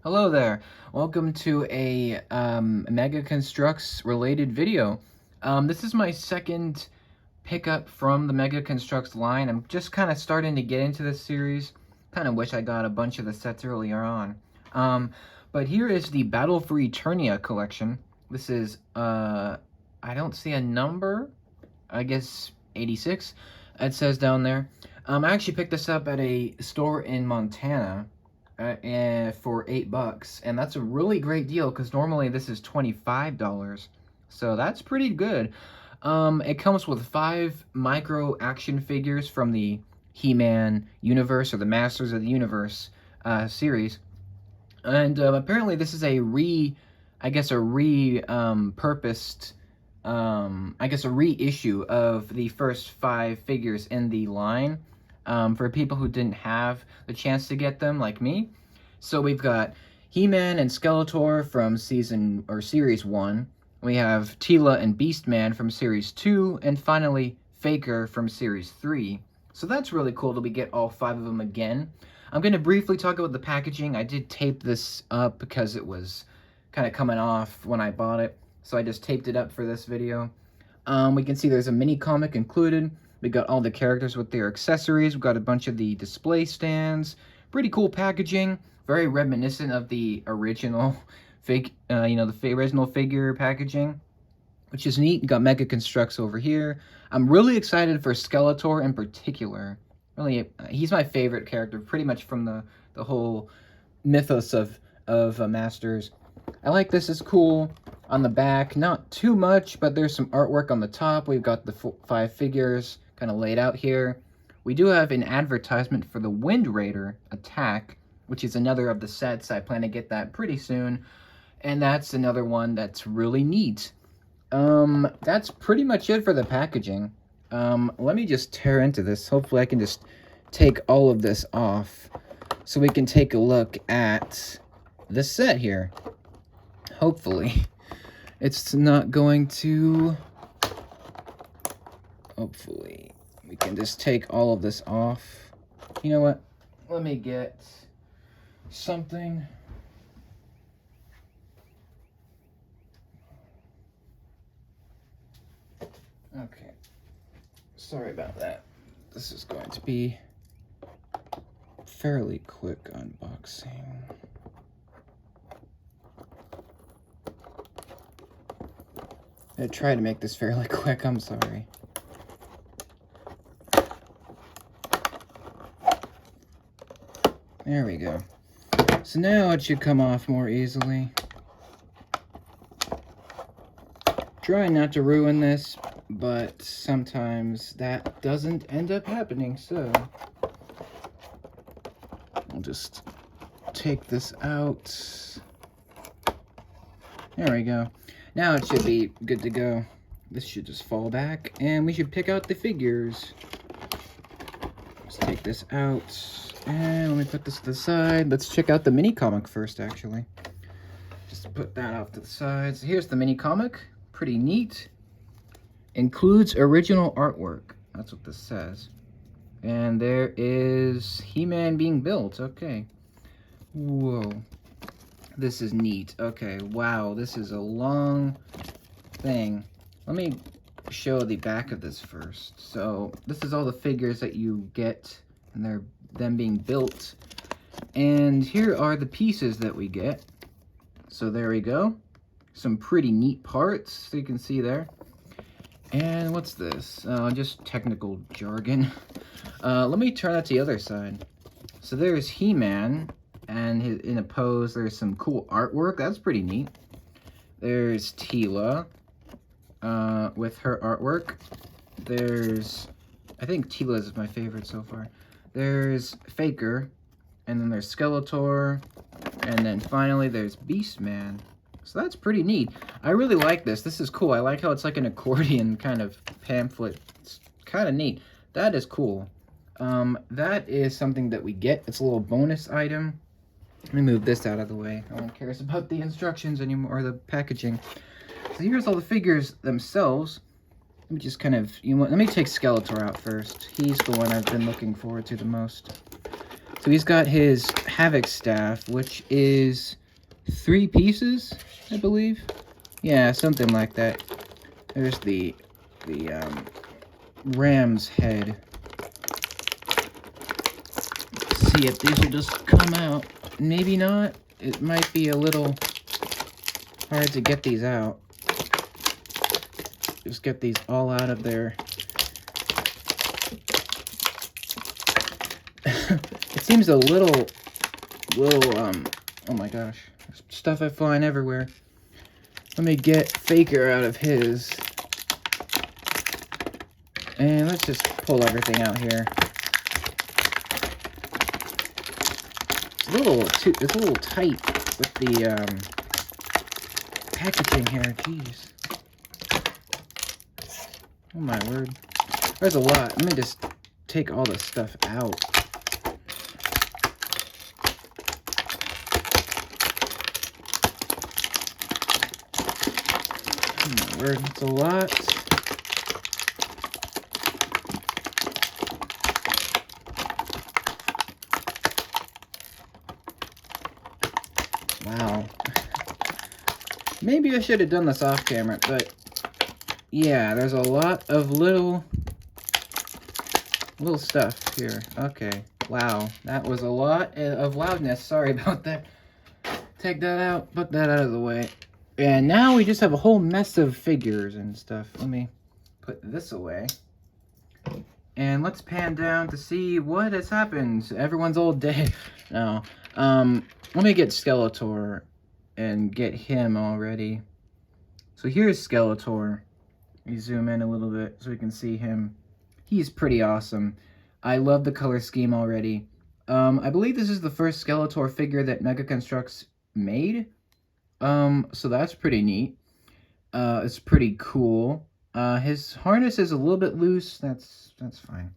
Hello there. Welcome to a Mega Construx related video. This is my second pickup from the Mega Construx line. I'm just kind of starting to get into this series. Kind of wish I got a bunch of the sets earlier on. But here is the Battle for Eternia collection. This is, I don't see a number. I guess 86. It says down there. I actually picked this up at a store in Montana. For $8, and that's a really great deal because normally this is $25, so that's pretty good. It comes with 5 micro action figures from the He-Man universe, or the Masters of the Universe series, and apparently this is a purposed, I guess a reissue of the first 5 figures in the line. For people who didn't have the chance to get them, like me. So we've got He-Man and Skeletor from Series 1. We have Teela and Beastman from Series 2. And finally, Faker from Series 3. So that's really cool that we get all 5 of them again. I'm going to briefly talk about the packaging. I did tape this up because it was kind of coming off when I bought it. So I just taped it up for this video. We can see there's a mini comic included. We got all the characters with their accessories. We've got a bunch of the display stands. Pretty cool packaging. Very reminiscent of the original original figure packaging, which is neat. We got Mega Construx over here. I'm really excited for Skeletor in particular. Really, he's my favorite character, pretty much from the whole mythos of Masters. I like this. It's cool. On the back, not too much, but there's some artwork on the top. We've got the 5 figures kind of laid out here. We do have an advertisement for the Wind Raider Attack, which is another of the sets. I plan to get that pretty soon, and that's another one that's really neat. That's pretty much it for the packaging. Let me just tear into this. Hopefully I can just take all of this off so we can take a look at the set here. Hopefully it's not going to... Hopefully we can just take all of this off. You know what? Let me get something. Okay. Sorry about that. This is going to be fairly quick unboxing. I tried to make this fairly quick, I'm sorry. There we go. So now it should come off more easily. Try not to ruin this, but sometimes that doesn't end up happening, so I'll just take this out. There we go. Now it should be good to go. This should just fall back, and we should pick out the figures. Let's take this out. And let me put this to the side. Let's check out the mini comic first, actually. Just put that off to the side. So here's the mini comic. Pretty neat. Includes original artwork. That's what this says. And there is He-Man being built. Okay. Whoa. This is neat. Okay, wow. This is a long thing. Let me show the back of this first. So this is all the figures that you get, and they're them being built, and here are the pieces that we get. So there we go, some pretty neat parts, so you can see there. And what's this? Just technical jargon. Let me turn that to the other side. So there's He-Man, and in a pose. There's some cool artwork. That's pretty neat. There's Teela with her artwork. There's, I think Teela is my favorite so far. There's Faker, and then there's Skeletor, and then finally there's Beastman. So that's pretty neat. I really like this. This is cool. I like how it's like an accordion kind of pamphlet. It's kind of neat. That is cool. That is something that we get. It's a little bonus item. Let me move this out of the way. No one cares about the instructions anymore, or the packaging. So here's all the figures themselves. Let me just kind of, let me take Skeletor out first. He's the one I've been looking forward to the most. So he's got his Havoc Staff, which is 3 pieces, I believe. Yeah, something like that. There's the ram's head. Let's see if these will just come out. Maybe not. It might be a little hard to get these out. Just get these all out of there. It seems a little, oh my gosh. There's stuff flying everywhere. Let me get Faker out of his. And let's just pull everything out here. It's a little tight with the packaging here. Jeez. Oh my word. There's a lot. Let me just take all this stuff out. Oh my word. It's a lot. Wow. Maybe I should have done this off camera, but yeah, there's a lot of little stuff here. Okay. Wow. That was a lot of loudness. Sorry about that. Take that out. Put that out of the way. And now we just have a whole mess of figures and stuff. Let me put this away. And let's pan down to see what has happened. Everyone's all dead. No. Let me get Skeletor and get him already. So here's Skeletor. Let me zoom in a little bit so we can see him. He's pretty awesome. I love the color scheme already. I believe this is the first Skeletor figure that Mega Construx made. So that's pretty neat. It's pretty cool. His harness is a little bit loose. That's fine.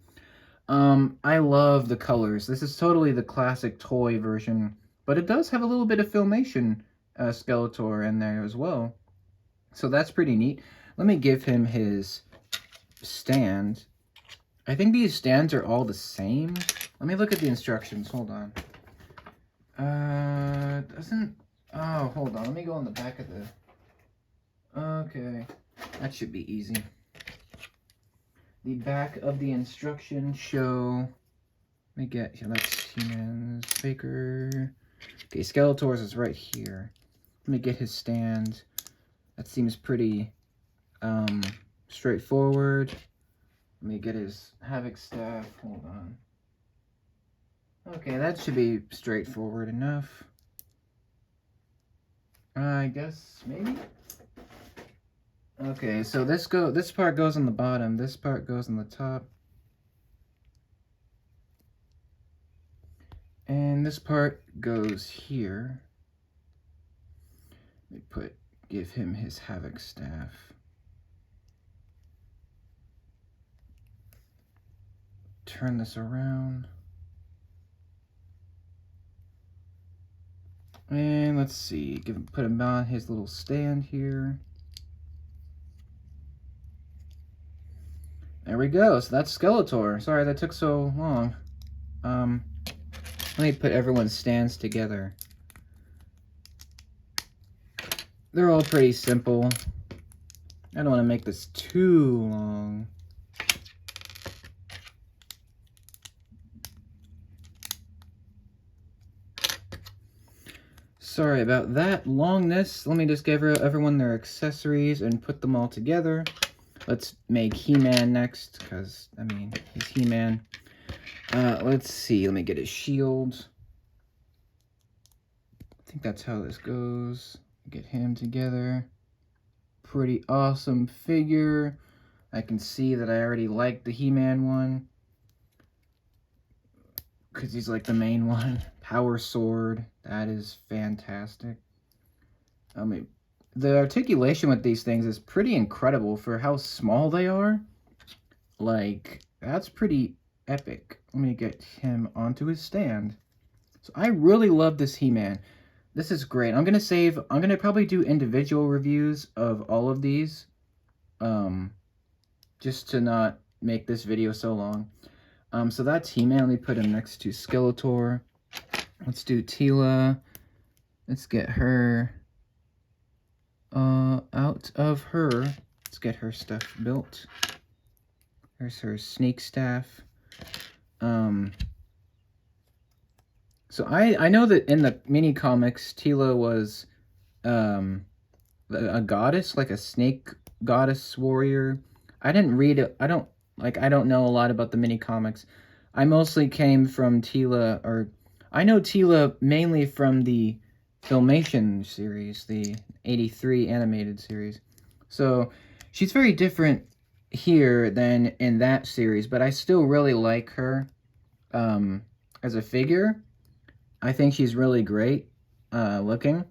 I love the colors. This is totally the classic toy version, but it does have a little bit of Filmation Skeletor in there as well. So that's pretty neat. Let me give him his stand. I think these stands are all the same. Let me look at the instructions. Hold on. Oh, hold on. Let me go on the back of the... Okay. That should be easy. The back of the instructions show... Let me get... Yeah, that's Humans. Faker. Okay, Skeletor's is right here. Let me get his stand. That seems pretty straightforward. Let me get his Havoc Staff. Hold on. Okay, that should be straightforward enough. I guess, maybe? Okay, so this part goes on the bottom. This part goes on the top. And this part goes here. Let me give him his Havoc Staff. Turn this around. And let's see, put him on his little stand here. There we go, so that's Skeletor. Sorry that took so long. Let me put everyone's stands together. They're all pretty simple. I don't want to make this too long. Sorry about that longness. Let me just give everyone their accessories and put them all together. Let's make He-Man next, because, I mean, he's He-Man. Let's see. Let me get his shield. I think that's how this goes. Get him together. Pretty awesome figure. I can see that I already like the He-Man one, because he's like the main one. Power Sword. That is fantastic. I mean, the articulation with these things is pretty incredible for how small they are. Like, that's pretty epic. Let me get him onto his stand. So I really love this He-Man. This is great. I'm gonna probably do individual reviews of all of these. Just to not make this video so long. So that's He-Man. Let me put him next to Skeletor. Let's do Teela. Let's get her out of her. Let's get her stuff built. There's her snake staff. So I know that in the mini comics, Teela was a goddess, like a snake goddess warrior. I didn't read it. I don't know a lot about the mini comics. I mostly came from Teela, or I know Teela mainly from the Filmation series, the 83 animated series. So she's very different here than in that series, but I still really like her as a figure. I think she's really great looking.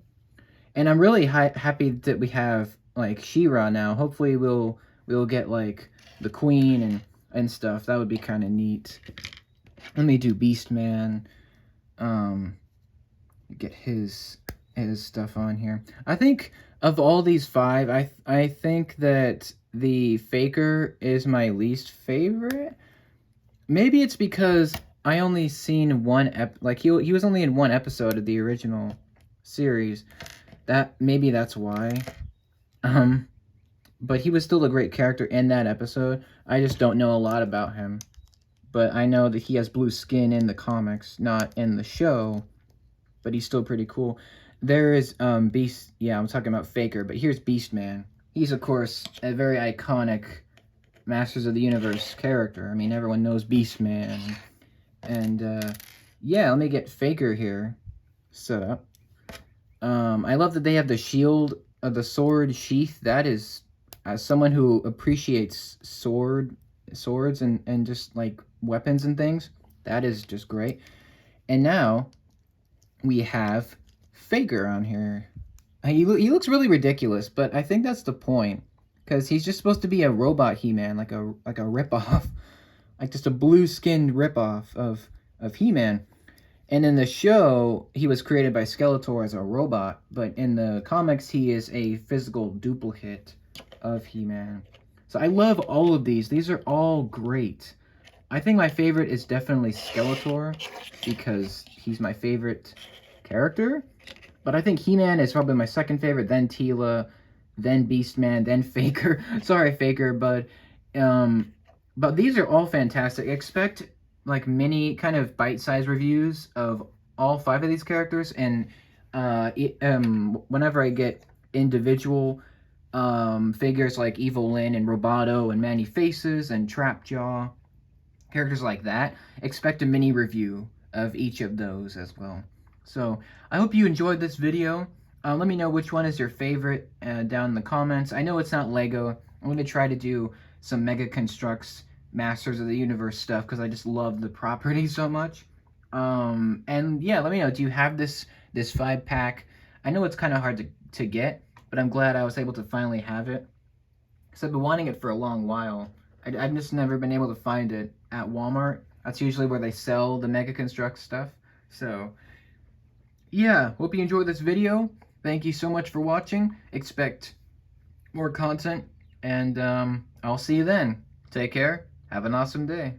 And I'm really happy that we have, like, She-Ra now. Hopefully we'll get, like, the Queen and stuff. That would be kind of neat. Let me do Beastman. Get his stuff on here. I think of all these 5, I think that the Faker is my least favorite. Maybe it's because I only seen one he was only in one episode of the original series. Maybe that's why. But he was still a great character in that episode. I just don't know a lot about him. But I know that he has blue skin in the comics, not in the show. But he's still pretty cool. There is Beast. Yeah, I'm talking about Faker. But here's Beastman. He's, of course, a very iconic Masters of the Universe character. I mean, everyone knows Beastman. And, yeah, let me get Faker here set up. I love that they have the shield, the sword sheath. That is, as someone who appreciates swords and just, like, weapons and things, that is just great. And now we have Faker on here. He looks really ridiculous, but I think that's the point, because he's just supposed to be a robot He-Man, like a ripoff, like just a blue-skinned ripoff of He-Man. And in the show, he was created by Skeletor as a robot, but in the comics, he is a physical duplicate of He-Man. So I love all of these. These are all great. I think my favorite is definitely Skeletor, because he's my favorite character. But I think He-Man is probably my second favorite, then Teela, then Beastman, then Faker. Sorry, Faker, but these are all fantastic. Expect, like, mini kind of bite-sized reviews of all 5 of these characters, and whenever I get individual figures like Evil Lyn and Roboto and Manny Faces and Trapjaw, characters like that, expect a mini review of each of those as well. So I hope you enjoyed this video. Let me know which one is your favorite down in the comments. I know it's not Lego. I'm going to try to do some Mega Construx Masters of the Universe stuff, because I just love the property so much. And yeah, let me know, do you have this 5-pack? I know it's kind of hard to get, but I'm glad I was able to finally have it, because I've been wanting it for a long while. I've just never been able to find it at Walmart. That's usually where they sell the Mega Construx stuff. So yeah, hope you enjoyed this video. Thank you so much for watching. Expect more content, and I'll see you then. Take care. Have an awesome day.